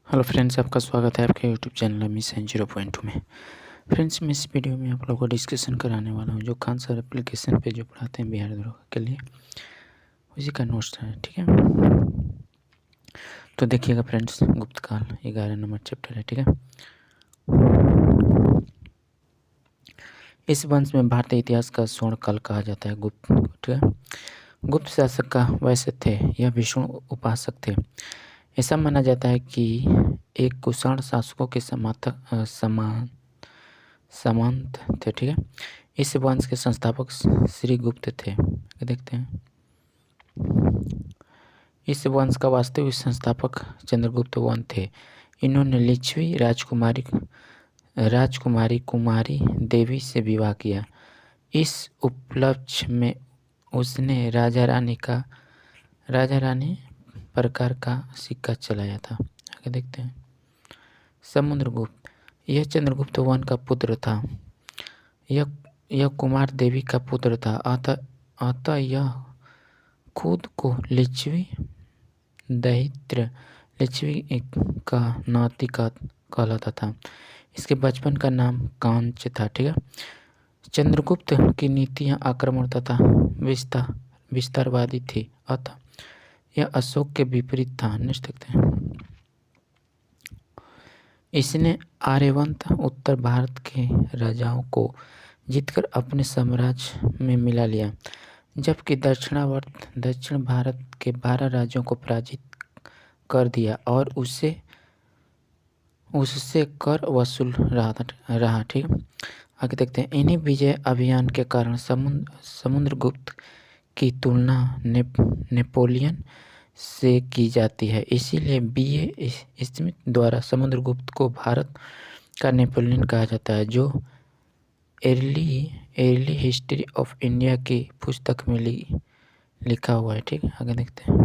Hello friends, आपका स्वागत है आपके यूट्यूब चैनल मिशन 0.2 में। फ्रेंड्स, मैं इस वीडियो में आप लोगों को डिस्कशन कराने वाला हूँ जो खान सर एप्लीकेशन पे जो पढ़ाते हैं बिहार दरोगा के लिए, उसी का नोट्स है। ठीक है, तो देखिएगा फ्रेंड्स, गुप्तकाल 11 नंबर चैप्टर है। ठीक है, इस वंश में भारतीय इतिहास का स्वर्ण काल कहा जाता है गुप्त। ठीक है, गुप्त शासक का वैसे थे, यह विष्णु उपासक थे। ऐसा माना जाता है कि एक कुषाण शासकों के सामंत थे। ठीक है, इस वंश के संस्थापक श्री गुप्त थे। देखते हैं, इस वंश का वास्तविक संस्थापक चंद्रगुप्त वन थे। इन्होंने लिच्छवी राजकुमारी कुमारी देवी से विवाह किया। इस उपलक्ष्य में उसने राजा रानी प्रकार का सिक्का चलाया था। आगे देखते हैं, समुद्रगुप्त, यह चंद्रगुप्त वन का पुत्र था। यह कुमार देवी का पुत्र था। अतः यह खुद को लिच्छवी का नाती कहलाता था। इसके बचपन का नाम कांच था। ठीक है, चंद्रगुप्त की नीतियां आक्रमण तथा विस्तारवादी थी। अतः यह अशोक के विपरीत था। नेक्स्ट देखते हैं, इसने आर्यवंत उत्तर भारत के राजाओं को जीतकर अपने साम्राज्य में मिला लिया, जबकि दक्षिण भारत के 12 राज्यों को पराजित कर दिया और उससे कर वसूल रहा। ठीक, आगे देखते हैं, इन्हीं विजय अभियान के कारण समुद्रगुप्त की तुलना नेपोलियन से की जाती है। इसीलिए B.A. स्मिथ द्वारा समुद्रगुप्त को भारत का नेपोलियन कहा जाता है, जो एर्ली हिस्ट्री ऑफ इंडिया की पुस्तक में लिखा हुआ है। ठीक है, आगे देखते हैं,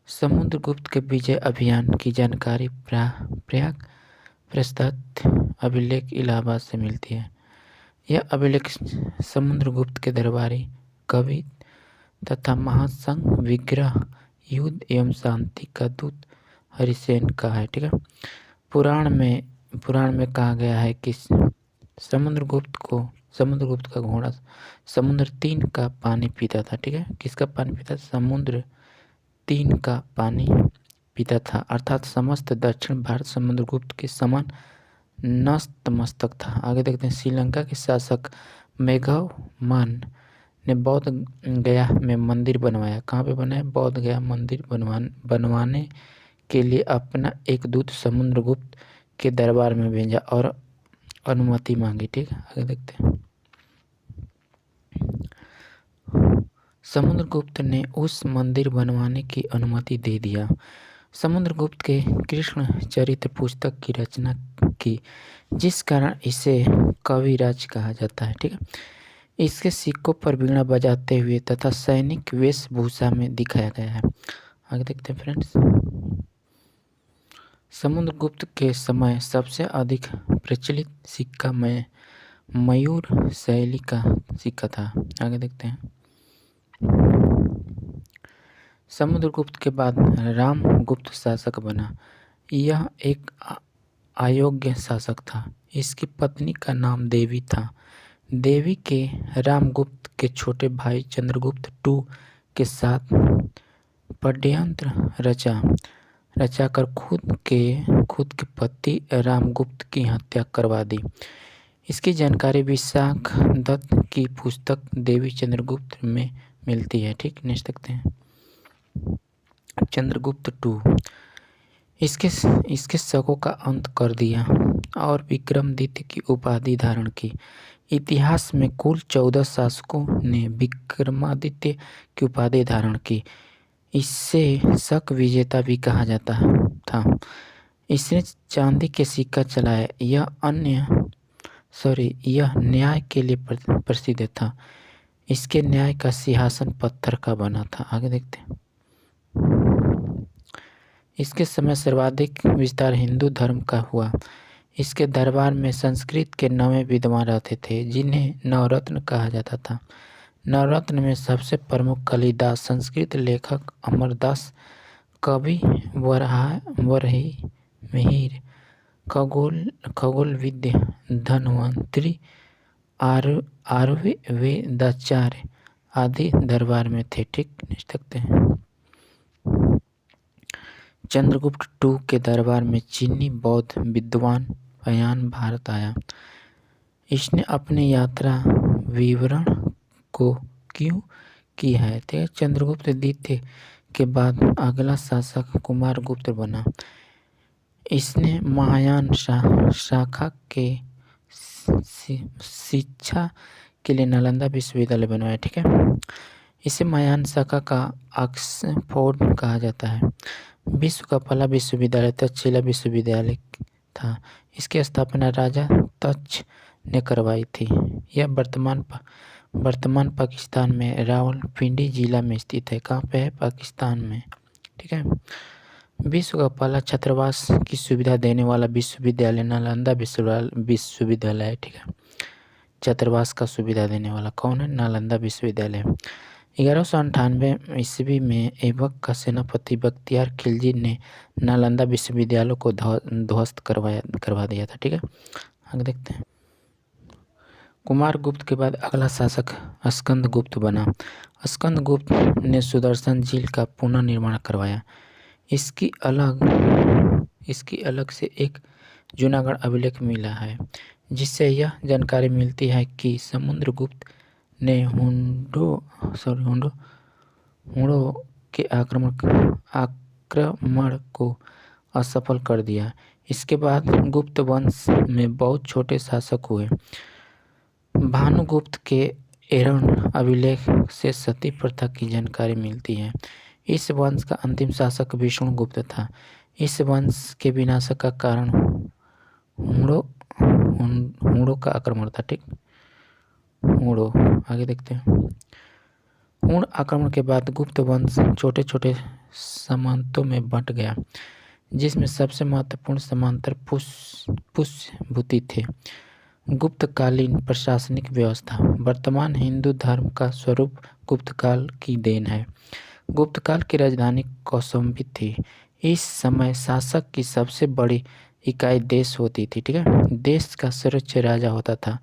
समुद्रगुप्त के विजय अभियान की जानकारी प्रयाग प्रस्ताव अभिलेख इलाहाबाद से मिलती है। यह अभिलेख समुद्रगुप्त के दरबारी कवि तथा महासंघ विग्रह युद्ध एवं शांति का दूत हरिसेन का है। ठीक है, पुराण में कहा गया है कि समुद्रगुप्त का घोड़ा समुद्र 3 का पानी पीता था। ठीक है, किसका पानी पीता? समुद्र 3 का पानी पीता था, अर्थात समस्त दक्षिण भारत समुद्रगुप्त के समान नतमस्तक था। आगे देखते हैं, श्रीलंका के शासक मेघवन ने बौद्ध गया में मंदिर बनवाया। कहाँ पे बनाया? बौद्ध गया मंदिर बनवाने के लिए अपना एक दूत समुद्रगुप्त के दरबार में भेजा और अनुमति मांगी। ठीक है, आगे देखते हैं, समुद्रगुप्त ने उस मंदिर बनवाने की अनुमति दे दिया। समुद्रगुप्त के कृष्ण चरित्र पुस्तक की रचना की, जिस कारण इसे कविराज कहा जाता है। ठीक है, इसके सिक्कों पर वीणा बजाते हुए तथा सैनिक वेशभूषा में दिखाया गया है। आगे देखते हैं फ्रेंड्स, समुद्रगुप्त के समय सबसे अधिक प्रचलित सिक्का मयूर शैली का सिक्का था। आगे देखते हैं, समुद्रगुप्त के बाद रामगुप्त शासक बना। यह एक अयोग्य शासक था। इसकी पत्नी का नाम देवी था। देवी के रामगुप्त के छोटे भाई चंद्रगुप्त II के साथ षड्यंत्र रचाकर खुद के पति रामगुप्त की हत्या करवा दी। इसकी जानकारी विशाख दत्त की पुस्तक देवी चंद्रगुप्त में मिलती है। ठीक, नेक्स्ट देखते हैं, चंद्रगुप्त II इसके शकों का अंत कर दिया और विक्रमादित्य की उपाधि धारण की। इतिहास में कुल 14 शासकों ने विक्रमादित्य की उपाधि धारण की। इससे शक विजेता भी कहा जाता था। इसने चांदी के सिक्का चलाया। यह न्याय के लिए प्रसिद्ध था। इसके न्याय का सिंहासन पत्थर का बना था। आगे देखते हैं, इसके समय सर्वाधिक विस्तार हिंदू धर्म का हुआ। इसके दरबार में संस्कृत के 9 विद्वान रहते थे, जिन्हें नवरत्न कहा जाता था। नवरत्न में सबसे प्रमुख कालिदास, संस्कृत लेखक अमरदास कवि वरही मिहिर, खगोलविद धन्वंतरि, आयुर्वेदाचार्य आदि दरबार में थे। ठीक, लिख सकते हैं। चंद्रगुप्त II के दरबार में चीनी बौद्ध विद्वान फयान भारत आया। इसने अपने यात्रा विवरण को क्यों की है? तो चंद्रगुप्त द्वितीय के बाद अगला शासक कुमारगुप्त बना। इसने महायान शाखा के शिक्षा के लिए नालंदा विश्वविद्यालय बनवाया। ठीक है, इसे महायान शाखा का ऑक्सफोर्ड कहा जाता है। विश्व का पहला विश्वविद्यालय तक्षशिला विश्वविद्यालय था। इसकी स्थापना राजा तक्ष ने करवाई थी। यह वर्तमान पाकिस्तान में रावलपिंडी जिला में स्थित है। कहाँ पे है? पाकिस्तान में। ठीक है, विश्व का पहला छात्रावास की सुविधा देने वाला विश्वविद्यालय नालंदा विश्वविद्यालय है। ठीक है, छात्रावास का सुविधा देने वाला कौन है? नालंदा विश्वविद्यालय। 1198 ईस्वी में ऐबक का सेनापति बख्तियार खिलजी ने नालंदा विश्वविद्यालय को ध्वस्त करवा दिया था। ठीक है, आगे देखते हैं। कुमारगुप्त के बाद अगला शासक स्कंदगुप्त बना। स्कंदगुप्त ने सुदर्शन झील का पुनर्निर्माण करवाया। इसकी अलग से एक जूनागढ़ अभिलेख मिला है, जिससे यह जानकारी मिलती है कि समुद्रगुप्त ने हुणों के आक्रमण को असफल कर दिया। इसके बाद गुप्त वंश में बहुत छोटे शासक हुए। भानुगुप्त के एरन अभिलेख से सती प्रथा की जानकारी मिलती है। इस वंश का अंतिम शासक विष्णुगुप्त था। इस वंश के विनाश का कारण हुणों का आक्रमण था। ठीक, हुणों, आगे देखते हैं। हुण आक्रमण के बाद गुप्त वंश छोटे छोटे सामंतों में बंट गया, जिसमें सबसे महत्वपूर्ण सामंत पुष्यभूति थे। गुप्तकालीन प्रशासनिक व्यवस्था। वर्तमान हिंदू धर्म का स्वरूप गुप्तकाल की देन है। गुप्तकाल की राजधानी कौशाम्बी थी। इस समय शासक की सबसे बड़ी इकाई देश होती थी। ठीक है, देश का सर्वोच्च राजा होता था,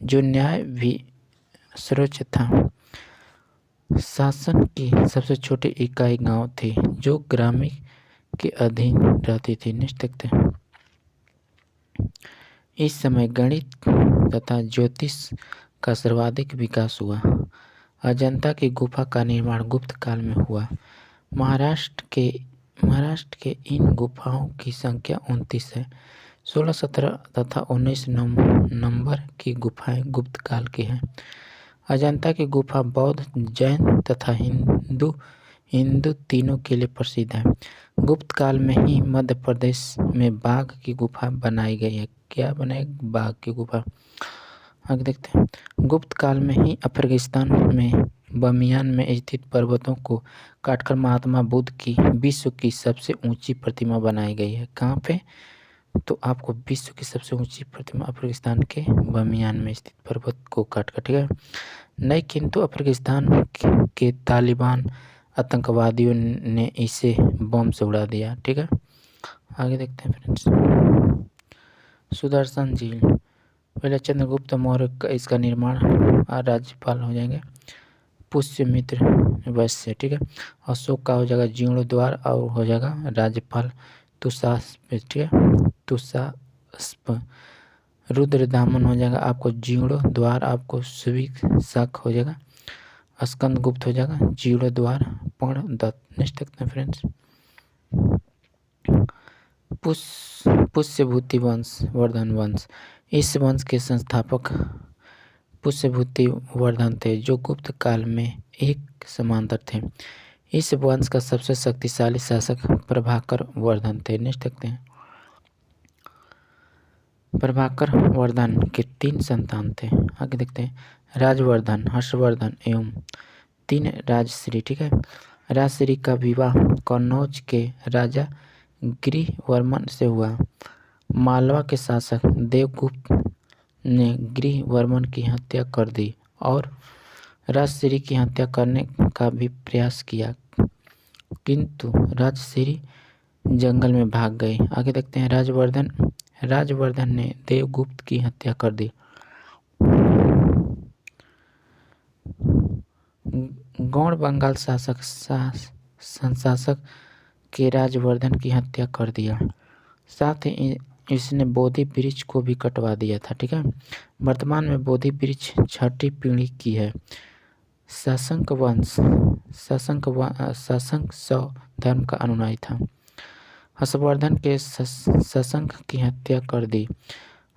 जो न्याय भी सर्वोच्च था। शासन की सबसे छोटी इकाई गांव थी, जो ग्रामीण के अधीन रहती थी। नेक्स्ट देखते हैं। इस समय गणित तथा ज्योतिष का सर्वाधिक विकास हुआ। अजंता की गुफा का निर्माण गुप्त काल में हुआ। महाराष्ट्र के इन गुफाओं की संख्या 29 है। 16, 17 तथा 19 नंबर की गुफाएं गुप्त काल की हैं। अजंता की गुफा बौद्ध, जैन तथा हिंदू तीनों के लिए प्रसिद्ध है। गुप्त काल में ही मध्य प्रदेश में बाघ की गुफा बनाई गई है। क्या बनाई? बाघ की गुफा। आगे देखते हैं। गुप्त काल में ही अफगानिस्तान में बमियान में स्थित पर्वतों को काटकर महात्मा बुद्ध की विश्व की सबसे ऊंची प्रतिमा बनाई गई है। कहाँ पे? तो आपको विश्व की सबसे ऊंची प्रतिमा अफगानिस्तान के बमियान में स्थित पर्वत को काटकर, ठीक है। नहीं, किंतु अफगानिस्तान के तालिबान आतंकवादियों ने इसे बम से उड़ा दिया। ठीक है, आगे देखते हैं फ्रेंड्स। सुदर्शन झील। पहले चंद्रगुप्त मौर्य का इसका निर्माण राज्यपाल हो जाएंगे पुष्यमित्र वैश्य। ठीक है, अशोक का हो जाएगा जीर्णोद्वार और हो जाएगा राज्यपाल तुषास्प। ठीक है, तुषास्प। रुद्रदामन हो जाएगा आपको जीर्णोद्वार, आपको सुविशाख हो जाएगा। स्कंदगुप्त हो जाएगा जीर्णोद्वार पर्णदत्त। नेक्स्ट देखते हैं फ्रेंड्स। पुष्यभूति वंश, वर्धन वंश। इस वंश के संस्थापक पुष्यभूति वर्धन थे, जो गुप्त काल में एक समांतर थे। इस वंश का सबसे शक्तिशाली शासक प्रभाकर वर्धन थे। नेक्स्ट देखते हैं। प्रभाकर वर्धन के 3 संतान थे। आगे देखते हैं। राजवर्धन, हर्षवर्धन एवं 3 राजश्री। ठीक है, राजश्री का विवाह कन्नौज के राजा गृहवर्मन से हुआ। मालवा के शासक देवगुप्त ने गृहवर्मन की हत्या कर दी और राजश्री की हत्या करने का भी प्रयास किया। किंतु राजश्री जंगल में भाग गई। आगे देखते हैं, राजवर्धन ने देवगुप्त की हत्या कर दी। गौड़ बंगाल संशासक के राजवर्धन की हत्या कर दिया। साथ ही इसने बोधि वृक्ष को भी कटवा दिया था। ठीक है, वर्तमान में बोधि वृक्ष छठी पीढ़ी की है। शशंक सौ धर्म का अनुयायी था। हर्षवर्धन के शशंक की हत्या कर दी।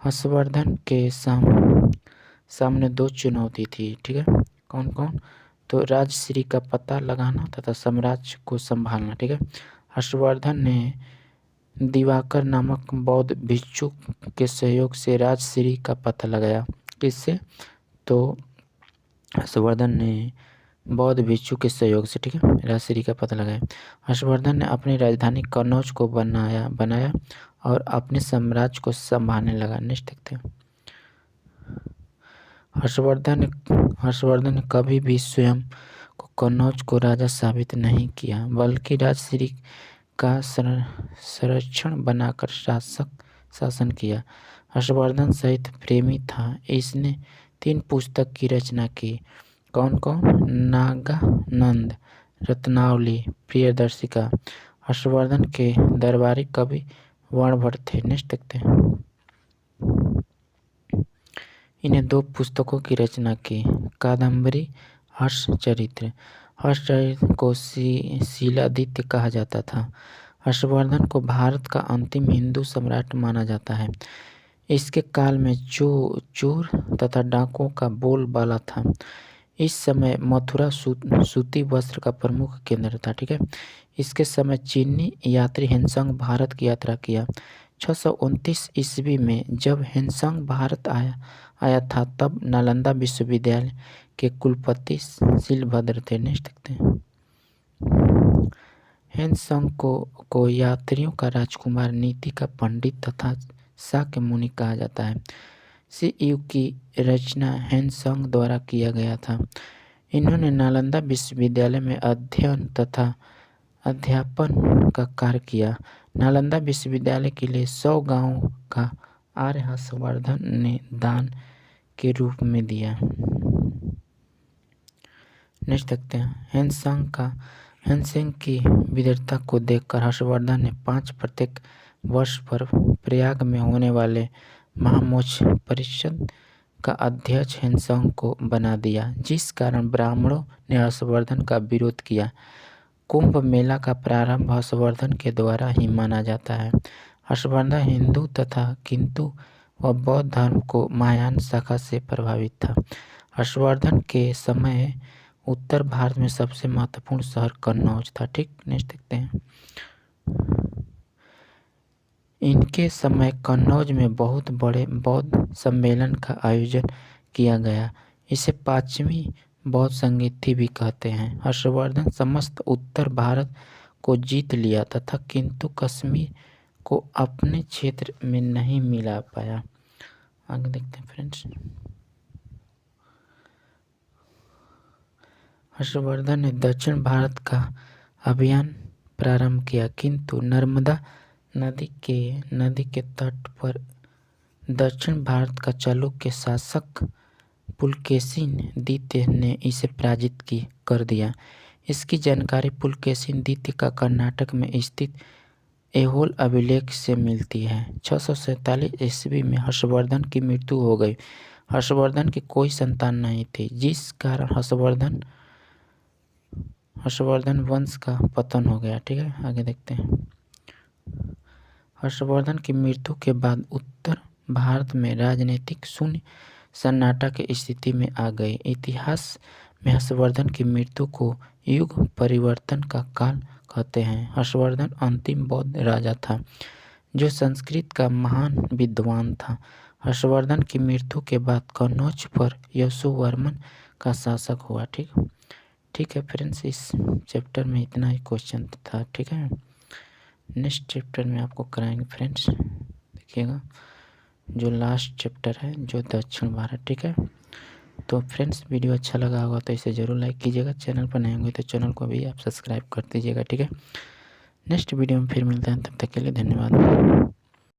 हर्षवर्धन के सामने दो चुनौती थी। ठीक है, कौन कौन? तो राजश्री का पता लगाना तथा साम्राज्य को संभालना। ठीक है, हर्षवर्धन ने दिवाकर नामक बौद्ध भिक्षु के सहयोग से राजश्री का पता लगाया। किससे? तो हर्षवर्धन ने बौद्ध भिक्षु के सहयोग से, ठीक है, राजश्री का पता लगाया। हर्षवर्धन ने अपनी राजधानी कन्नौज को बनाया और अपने साम्राज्य को संभालने लगा। नेक्स्ट देखते हैं, हर्षवर्धन ने कभी भी स्वयं को कन्नौज को राजा साबित नहीं किया, बल्कि राजश्री का संरक्षण बनाकर शासन किया। हर्षवर्धन सहित प्रेमी था। इसने 3 पुस्तक की रचना की। कौन कौन? नागानंद, रत्नावली, प्रियदर्शिका। हर्षवर्धन के दरबारी कवि वर्णभट्ट थे। नेक्स्ट देखते हैं, इन्हें 2 पुस्तकों की रचना की। कादम्बरी, हर्षचरित्र को शीलादित्य कहा जाता था। हर्षवर्धन को भारत का अंतिम हिंदू सम्राट माना जाता है। इसके काल में चोर तथा डाकुओं का बोलबाला था। इस समय मथुरा सूती वस्त्र का प्रमुख केंद्र था। ठीक है, इसके समय चीनी यात्री हेनसांग भारत की यात्रा किया। 629 ईस्वी में जब हेनसांग भारत आया था, तब नालंदा विश्वविद्यालय के कुलपति शीलभद्र थे। नेक्स्ट देखते हैं, हेनसांग को यात्रियों का राजकुमार, नीति का पंडित तथा शाक्य मुनि कहा जाता है। युग की रचना हेनसांग द्वारा किया गया था। इन्होंने नालंदा विश्वविद्यालय में अध्ययन तथा अध्यापन का कार्य किया। नालंदा विश्वविद्यालय के लिए 100 गांवों का आर्य हर्षवर्धन ने दान के रूप में दिया। नेक्स्ट देखते हैं, हेनसेंग की विद्वता को देखकर हर्षवर्धन ने 5 प्रत्येक वर्ष पर प्रयाग में होने वाले महामोक्ष परिषद का अध्यक्ष हेनसांग को बना दिया, जिस कारण ब्राह्मणों ने हर्षवर्धन का विरोध किया। कुंभ मेला का प्रारंभ हर्षवर्धन के द्वारा ही माना जाता है। हर्षवर्धन हिंदू तथा किंतु वह बौद्ध धर्म को महायान शाखा से प्रभावित था। हर्षवर्धन के समय उत्तर भारत में सबसे महत्वपूर्ण शहर कन्नौज था। ठीक, नेक्स्ट देखते हैं, इनके समय कन्नौज में बहुत बड़े बौद्ध सम्मेलन का आयोजन किया गया। इसे 5वीं बौद्ध संगीति भी कहते हैं। हर्षवर्धन समस्त उत्तर भारत को जीत लिया तथा किंतु कश्मीर को अपने क्षेत्र में नहीं मिला पाया। आगे देखते हैं फ्रेंड्स, हर्षवर्धन ने दक्षिण भारत का अभियान प्रारंभ किया, किंतु नर्मदा नदी के तट पर दक्षिण भारत का चालुक्य शासक पुलकेशिन द्वितीय ने इसे पराजित कर दिया। इसकी जानकारी पुलकेशिन द्वितीय का कर्नाटक में स्थित ऐहोल अभिलेख से मिलती है। 647 ईस्वी में हर्षवर्धन की मृत्यु हो गई। हर्षवर्धन की कोई संतान नहीं थी, जिस कारण हर्षवर्धन वंश का पतन हो गया। ठीक है, आगे देखते हैं, हर्षवर्धन की मृत्यु के बाद उत्तर भारत में राजनीतिक शून्य सन्नाटा की स्थिति में आ गई। इतिहास में हर्षवर्धन की मृत्यु को युग परिवर्तन का काल कहते हैं। हर्षवर्धन अंतिम बौद्ध राजा था जो संस्कृत का महान विद्वान था। हर्षवर्धन की मृत्यु के बाद कन्नौज पर यशोवर्मन का शासक हुआ। ठीक है फ्रेंड्स, इस चैप्टर में इतना ही क्वेश्चन था। ठीक है, नेक्स्ट चैप्टर में आपको कराएंगे फ्रेंड्स, देखिएगा, जो लास्ट चैप्टर है जो दक्षिण भारत। ठीक है, तो फ्रेंड्स वीडियो अच्छा लगा होगा तो इसे ज़रूर लाइक कीजिएगा, चैनल पर नए होंगे तो चैनल को भी आप सब्सक्राइब कर दीजिएगा, ठीक है। नेक्स्ट वीडियो में फिर मिलते हैं, तब तक के लिए धन्यवाद।